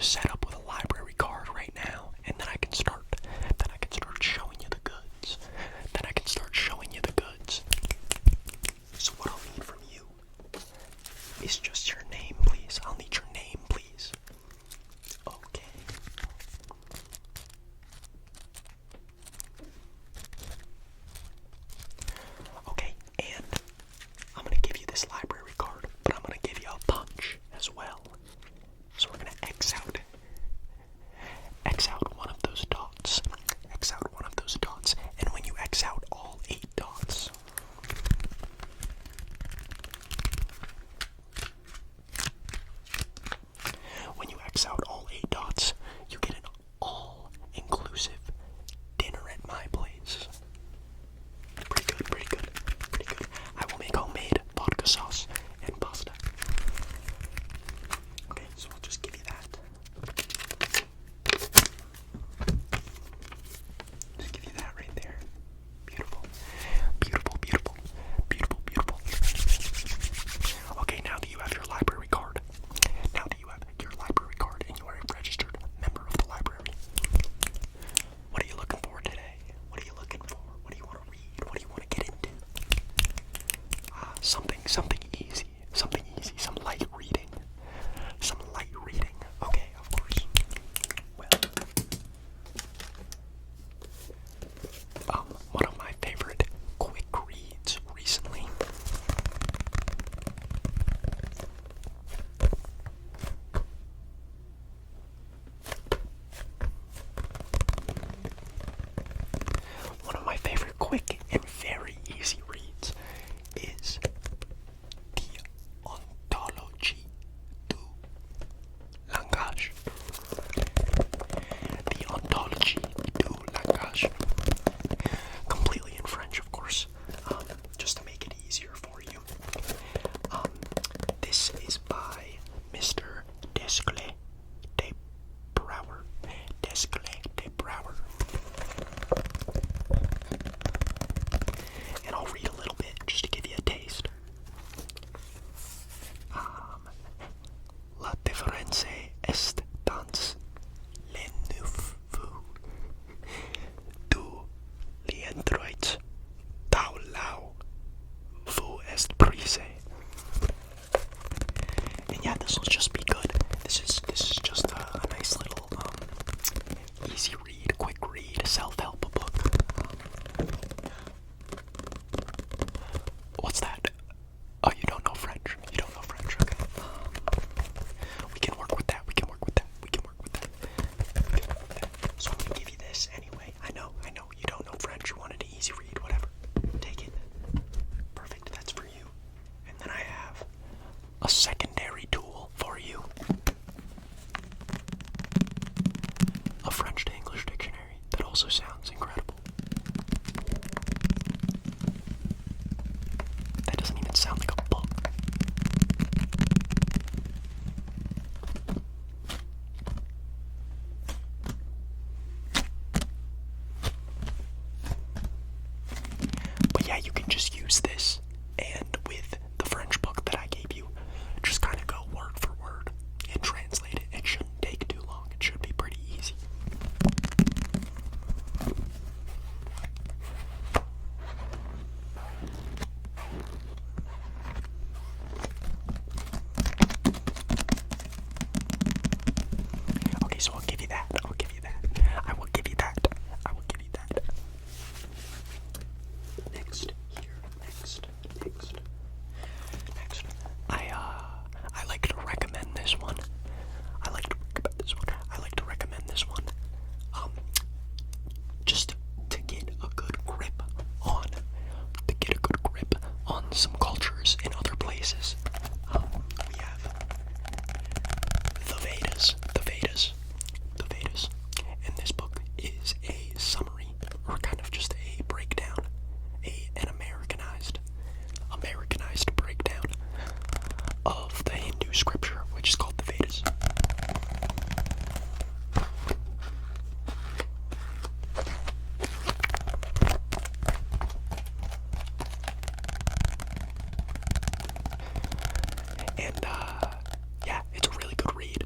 just set up with a library card right now, and then I can start showing you the goods. So what I'll need from you is just your name, please. I'll need your name, please. Okay. Okay, and I'm gonna give you this library card, but I'm gonna give you a punch as well. So we're gonna X out one of those dots. And when you X out all 8 dots, you get an all-inclusive dinner at my place. Pretty good. I will make homemade vodka sauce and pasta. Okay, so I'll just give you that. Just give you that right there. Beautiful. Okay, now that you have your library card, and you are a registered member of the library, what are you looking for today? What are you looking for? What do you want to read? What do you want to get into? Something easy, some light reading. Okay, of course. Well, one of my favorite quick reads recently. One of my favorite quick and very easy reads is the Ontologie du Langage. The Ontologie du Langage. Completely in French, of course, just to make it easier for you. This is by Mr. Desclée de Brouwer. And I'll read a little bit just to give you a taste. La différence est dans les nouveaux du liendroit tau lau vous est prise. And yeah, this will just be good. This is just a nice little easy read, quick read, self-help book. What's that? Oh, you don't know French. Okay. We can work with that. So I'm gonna give you this anyway. I know. You don't know French. You wanted an easy read, whatever. Take it. Perfect. That's for you. And then I have a secondary tool for you. A French to English dictionary that also sounds incredible. That doesn't even sound like a book. But yeah, you can just use this, and with the French book that I gave you, just kind of go word for word and translate it. It shouldn't take too long. It should be pretty easy. Okay, so I'll give you that. I will give you that. Next. I like to recommend this one. Just to get a good grip on some cultures in other places. We have the Vedas. And this book is a summary, or kind of just a breakdown, an Americanized breakdown of the Hindu scripture, which is called the Vedas. And yeah, it's a really good read.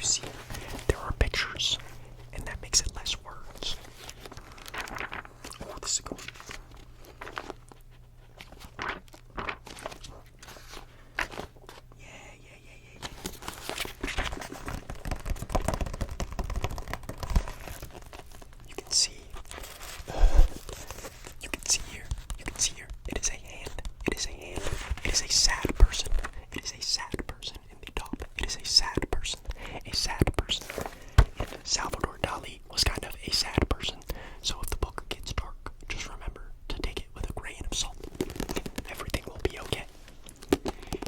you see, there are pictures, and that makes it less words. Oh, this is a good one. You can see here, it is a hand, it is a sad person, it is a sad person in the top, it is a sad person. And Salvador Dali was kind of a sad person, so if the book gets dark, just remember to take it with a grain of salt. Everything will be okay.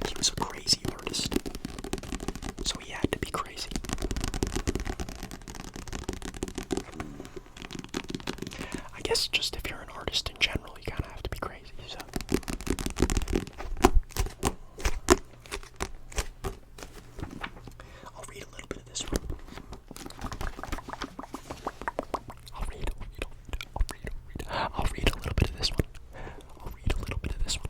He was a crazy artist, so he had to be crazy. I guess just if you're an artist in general, you kind of have to be crazy, so. I'll read a little bit of this one. I'll read a little bit of this one.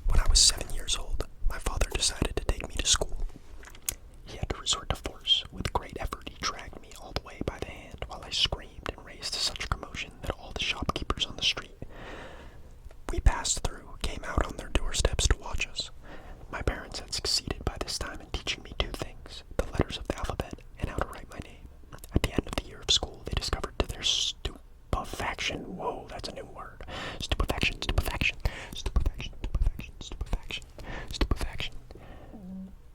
When I was 7 years old, my father decided to take me to school. He had to resort to force. With great effort, he dragged me all the way by the hand while I screamed and raised such commotion that all the shopkeepers on the street we passed through came out on their doorsteps to watch us. My parents had succeeded by this time in teaching me two things: the letters of the alphabet and how to write my name. At the end of the year of school, they discovered to their stupefaction. Whoa, that's a new word. Stupefaction.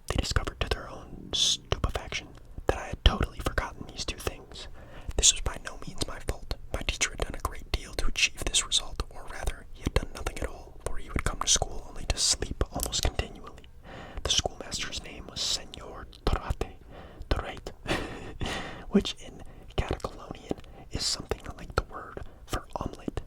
They discovered to their own stupefaction that I had totally forgotten these two things. This was by no means my fault. My teacher had done a great deal to achieve this result, or rather, he had done nothing at all, for he would come to school only to sleep almost continually. The schoolmaster's name was Senor Torate, which in Catalonian is something like the word for omelet.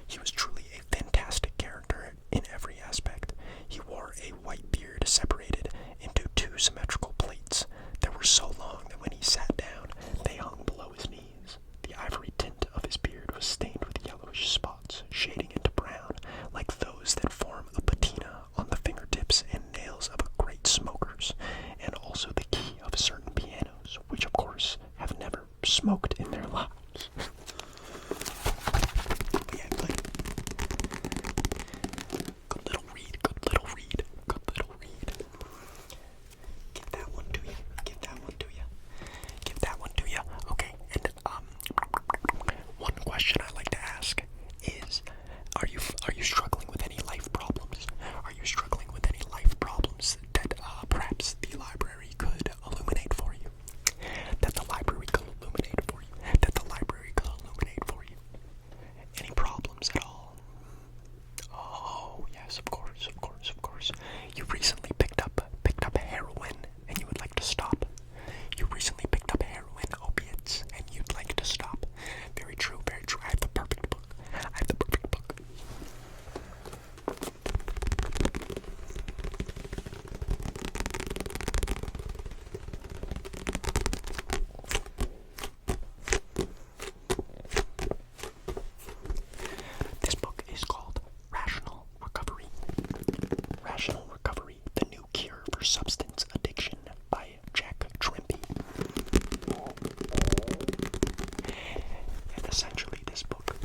He was truly a fantastic character in every aspect. He wore a white beard separated into two symmetrical plaits that were so long that when he sat down, they hung below his knees. The ivory tint of his beard was stained with yellowish spots, shading into brown, like those that form a patina on the fingertips and nails of a great smoker's, and also the key of certain pianos, which of course have never smoked in their lives. Yeah, good little read. Give that one to you. Okay, and one question I like to ask is, are you struggling with any life problems? Are you struggling with any life problems that perhaps the library could illuminate for you? Any problems at all? Oh, yes, of course. You recently picked up heroin and you would like to stop. You recently picked up heroin, opiates, and you'd like to stop. Very true. I have the perfect book. This book is called Rational Recovery, The New Cure for Substance Addiction by Jack Trimpe. And essentially this book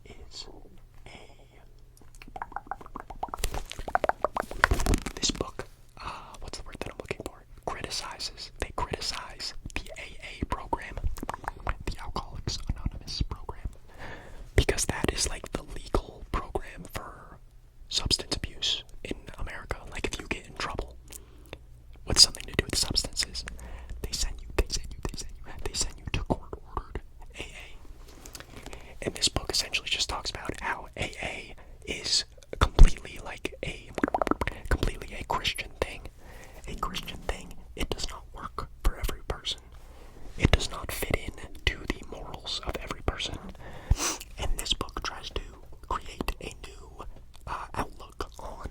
is what's the word that I'm looking for? They criticize the AA program, the Alcoholics Anonymous program, because that is like the legal program for substance abuse in America. Like if you get in trouble with something to do with substances, they send you to court-ordered AA. And this book essentially just talks about how AA is completely a Christian thing. It does not work for every person. It does not fit in to the morals of every person. And this book tries to create a new outlook on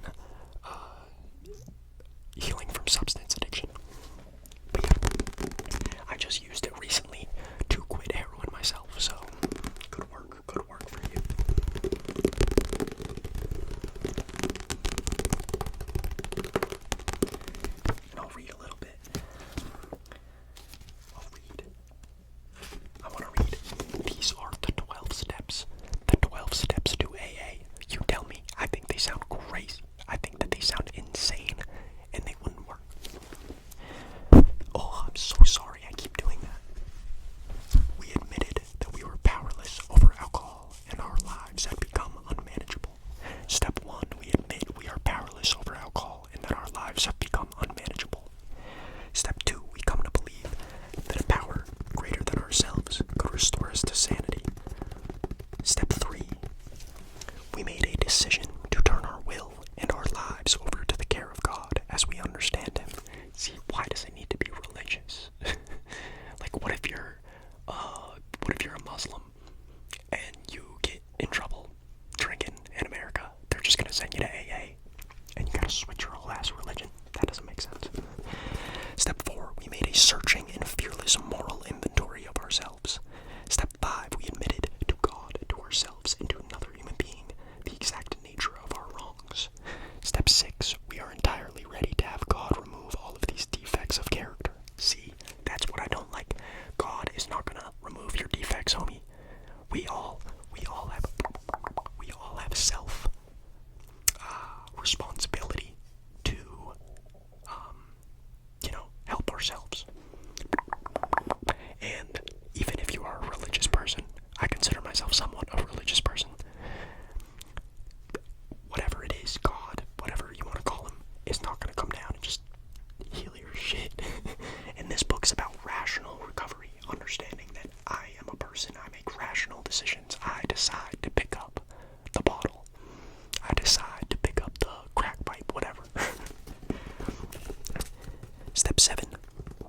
7,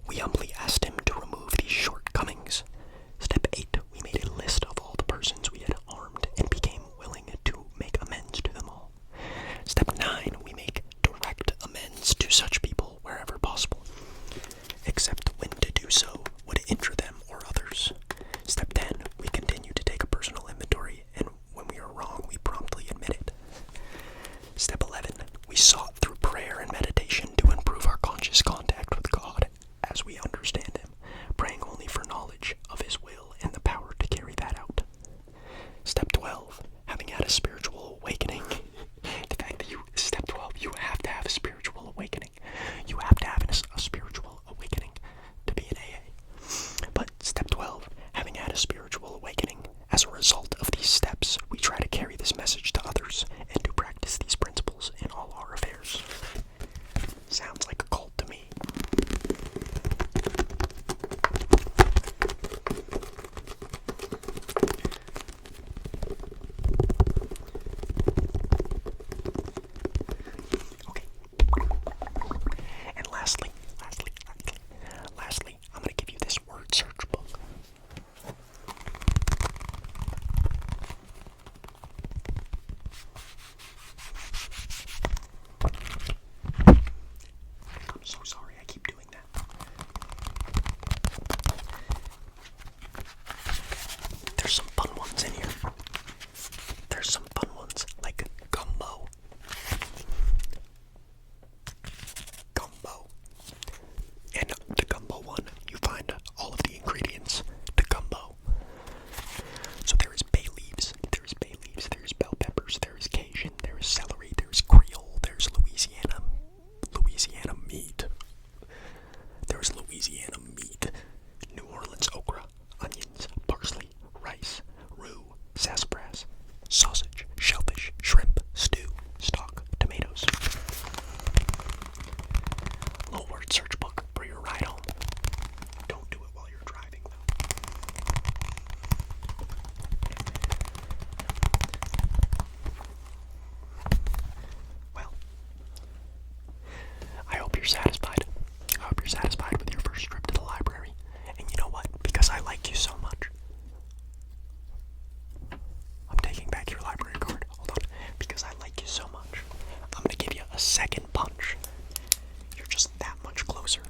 we humbly asked him to remove these shortcomings. Step 8, we made a list of all the persons we had harmed and became willing to make amends to them all. Step 9, we make direct amends to such people wherever possible, except when to do so would injure them or others. Step 10, we continue to take a personal inventory, and when we are wrong, we promptly admit it. Step 11, we sought through prayer and meditation to improve our conscious contact with God as we understand Him, praying only for knowledge of His will and the power to carry that out. Step 12, having had a spiritual awakening. The fact that step 12, you have to have a spiritual awakening. You have to have a spiritual awakening to be an AA. But step 12, having had a spiritual awakening, as a result of these steps, we try to carry this message to others and to practice these principles in all our affairs. Sounds like a cult to me. Okay. And lastly, I'm going to give you this word search book. I'm so sorry I keep doing that. There's some fun ones in here. There's some fun ones like gumbo. And the gumbo one, you find all of the ingredients to gumbo. So there is bay leaves, there's bell peppers, there's Cajun, there's celery, there's Creole, there's Louisiana meat. There's Louisiana meat, New Orleans okra, onions, parsley, rice, roux, sassafras, sausage, shellfish, shrimp, stew, stock, tomatoes. A little word search book for your ride home. Don't do it while you're driving, though. Well, I hope you're satisfied. I hope you're satisfied with your first trip to the library. And you know what? Because I like you so much, I'm taking back your library card. Hold on. Because I like you so much, I'm going to give you a second punch. You're just that much closer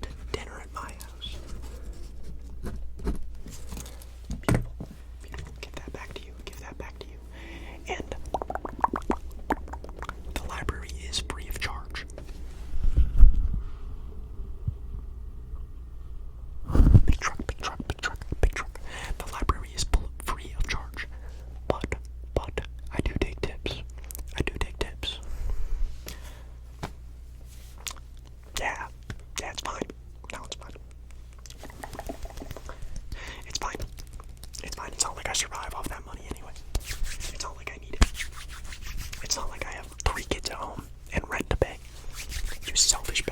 to dinner at my house. Beautiful. Give that back to you. And the library is free of charge. Big truck. The library is free of charge. But I do take tips. Yeah, it's fine. No, it's fine. It's fine. It's not like I survive off that money anyway. It's not like I need it. It's not like I have 3 kids at home and rent to pay. You selfish